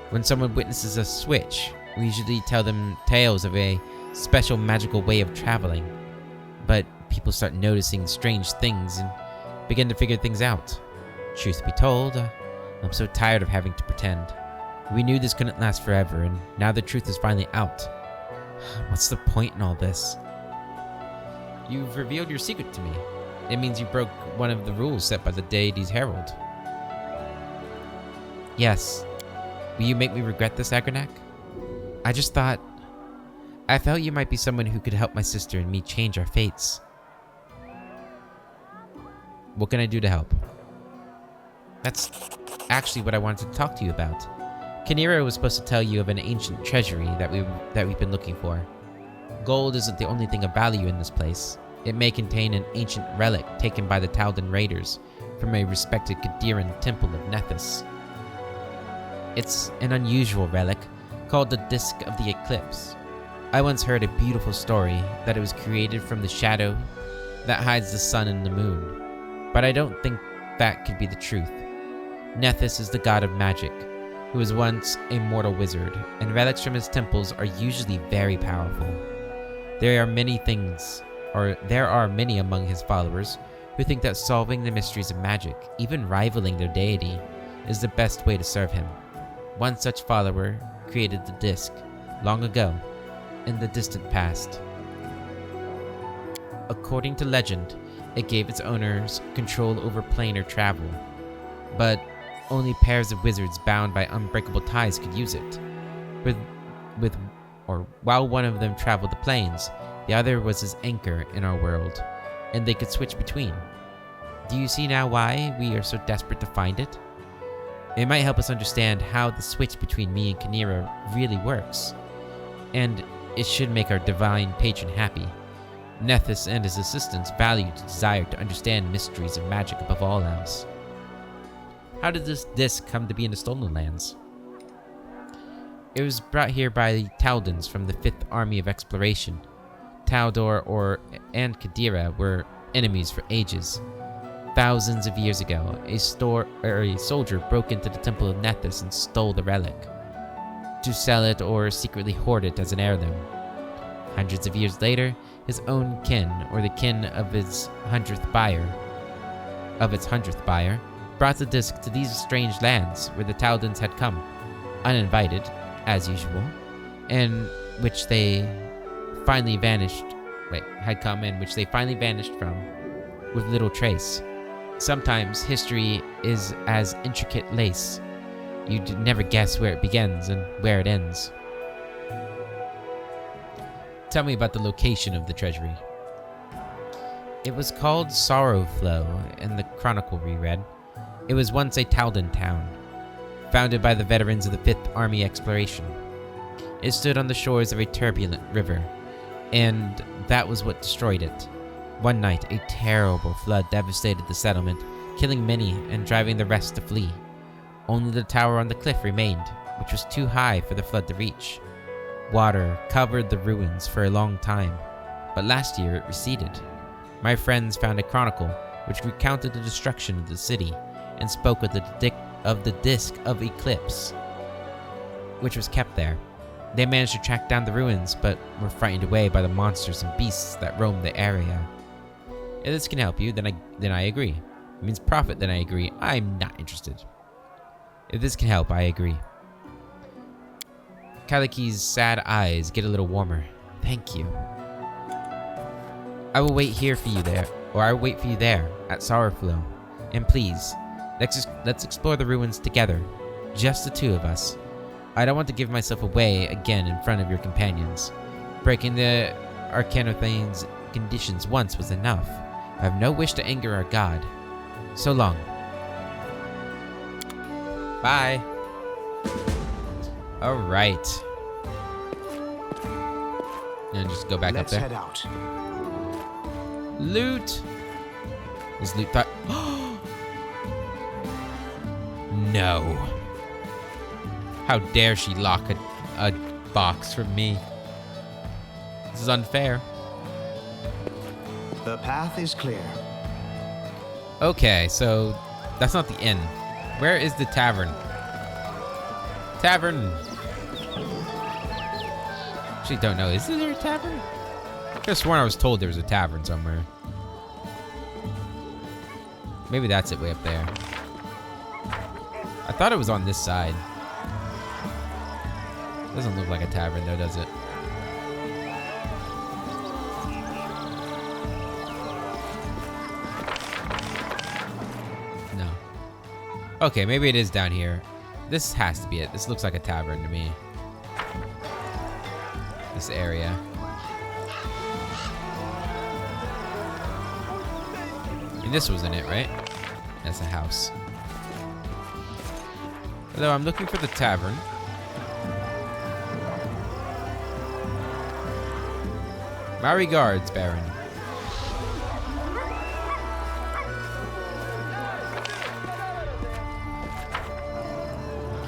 Speaker 1: When someone witnesses a switch, we usually tell them tales of a special magical way of traveling. But people start noticing strange things and begin to figure things out. Truth be told, I'm so tired of having to pretend. We knew this couldn't last forever, and now the truth is finally out. What's the point in all this? You've revealed your secret to me. It means you broke one of the rules set by the deity's herald. Yes. Will you make me regret this, Agranak? I felt you might be someone who could help my sister and me change our fates. What can I do to help? That's actually what I wanted to talk to you about. Kynira was supposed to tell you of an ancient treasury that we've been looking for. Gold isn't the only thing of value in this place. It may contain an ancient relic taken by the Taldan Raiders from a respected Qadiran temple of Nethys. It's an unusual relic called the Disk of the Eclipse. I once heard a beautiful story that it was created from the shadow that hides the sun and the moon, but I don't think that could be the truth. Nethys is the god of magic, who was once a mortal wizard, and relics from his temples are usually very powerful. There are many among his followers who think that solving the mysteries of magic, even rivaling their deity, is the best way to serve him. One such follower created the disc long ago, in the distant past. According to legend, it gave its owners control over planar travel, but only pairs of wizards bound by unbreakable ties could use it. While one of them traveled the planes, the other was his anchor in our world, and they could switch between. Do you see now why we are so desperate to find it? It might help us understand how the switch between me and Kynira really works, and it should make our divine patron happy. Nethys and his assistants valued the desire to understand mysteries of magic above all else. How did this disc come to be in the Stolen Lands? It was brought here by the Taldans from the 5th Army of Exploration. Taldor and Kynira were enemies for ages. Thousands of years ago, a soldier broke into the Temple of Nethys and stole the relic, to sell it or secretly hoard it as an heirloom. Hundreds of years later, his own kin, or the kin of its 100th buyer, brought the disc to these strange lands where the Taldans had come, uninvited, as usual, and which they finally vanished from, with little trace. Sometimes history is as intricate lace. You'd never guess where it begins and where it ends. Tell me about the location of the treasury. It was called Sorrowflow in the chronicle we read. It was once a Taldan town, founded by the veterans of the 5th Army Exploration. It stood on the shores of a turbulent river, and that was what destroyed it. One night, a terrible flood devastated the settlement, killing many and driving the rest to flee. Only the tower on the cliff remained, which was too high for the flood to reach. Water covered the ruins for a long time, but last year it receded. My friends found a chronicle which recounted the destruction of the city and spoke of the Disc of Eclipse, which was kept there. They managed to track down the ruins, but were frightened away by the monsters and beasts that roamed the area. If this can help you, then I agree. It means profit, then I agree. I'm not interested. If this can help, I agree. Kaliki's sad eyes get a little warmer. Thank you. I will wait for you there at Sorrowflow. And please, let's explore the ruins together, just the two of us. I don't want to give myself away again in front of your companions. Breaking the Arcanothane's conditions once was enough. I have no wish to anger our god. So long. Bye. All right. And just go back up there.
Speaker 3: Let's head out.
Speaker 1: Loot. Is loot thought? No. How dare she lock a box from me? This is unfair.
Speaker 3: The path is clear.
Speaker 1: Okay, so that's not the inn. Where is the tavern? Tavern. Actually, don't know. Is there a tavern? I could have sworn I was told there was a tavern somewhere. Maybe that's it way up there. I thought it was on this side. Doesn't look like a tavern though, does it? No. Okay, maybe it is down here. This has to be it. This looks like a tavern to me. This area. And this wasn't it, right? That's a house. Although I'm looking for the tavern. My regards, Baron.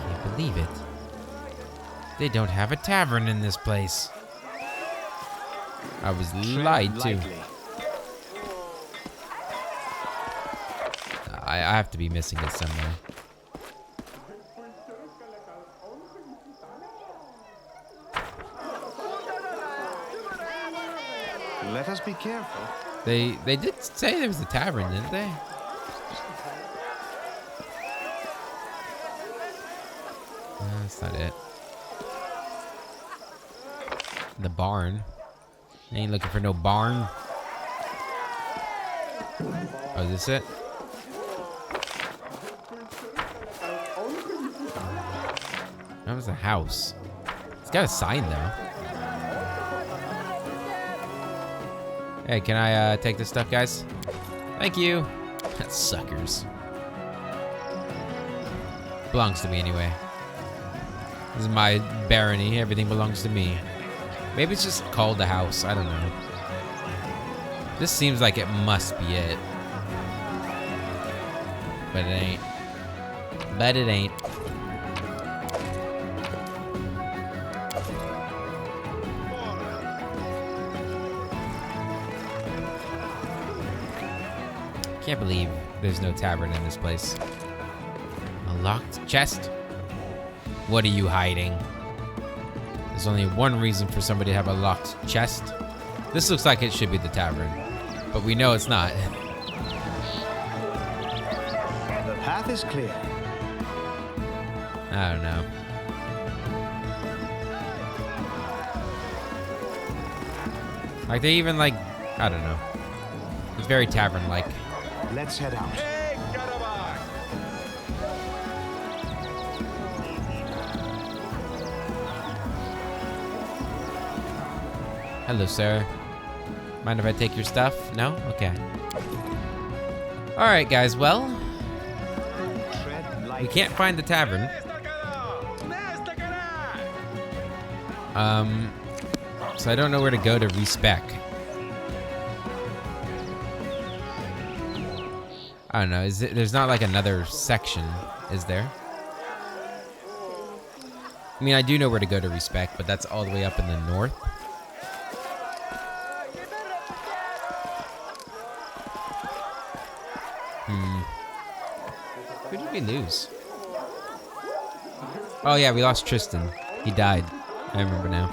Speaker 1: Can't believe it. They don't have a tavern in this place. I was lied to. I have to be missing it somewhere.
Speaker 2: Let us be careful.
Speaker 1: They did say there was a tavern, didn't they? That's not it. The barn. Ain't looking for no barn. Oh, is this it? That was a house. It's got a sign though. Hey, can I take this stuff, guys? Thank you. That's suckers. Belongs to me anyway. This is my barony. Everything belongs to me. Maybe it's just called a house. I don't know. This seems like it must be it. But it ain't. But it ain't. Can't believe there's no tavern in this place. A locked chest? What are you hiding? There's only one reason for somebody to have a locked chest. This looks like it should be the tavern, but we know it's not.
Speaker 3: The path is clear.
Speaker 1: I don't know. Like they even like, I don't know. It's very tavern-like.
Speaker 3: Let's head out.
Speaker 1: Hello, sir. Mind if I take your stuff? No? Okay. Alright, guys. Well, we can't find the tavern. So I don't know where to go to respec. I don't know. There's not like another section, is there? I mean, I do know where to go to respec, but that's all the way up in the north. Who did we lose? Oh yeah, we lost Tristan. He died. I remember now.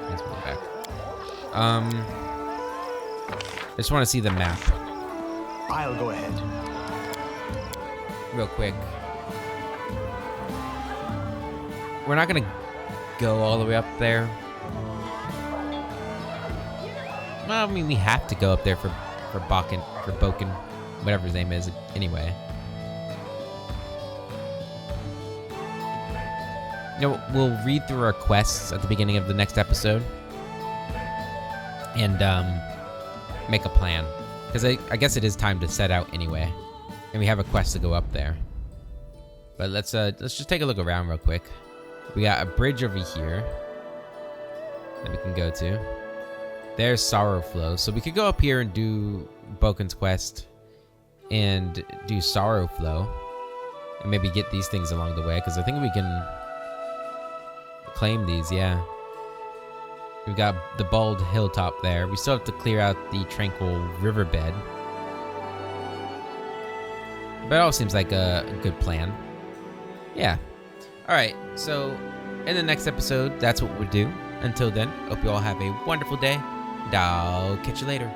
Speaker 1: Let's go back. I just want to see the map.
Speaker 3: I'll go ahead.
Speaker 1: Real quick. We're not gonna go all the way up there. Well, I mean, we have to go up there for Boken, whatever his name is, anyway. You know, we'll read through our quests at the beginning of the next episode, and make a plan, because I guess it is time to set out anyway, and we have a quest to go up there. But let's just take a look around real quick. We got a bridge over here that we can go to. There's Sorrowflow, so we could go up here and do Boken's quest and do Sorrowflow, and maybe get these things along the way, because I think we can claim these. Yeah, we've got the bald hilltop there. We still have to clear out the tranquil riverbed, but it all seems like a good plan. Yeah. All right, so in the next episode, that's what we'll do. Until then, hope you all have a wonderful day, and I'll catch you later.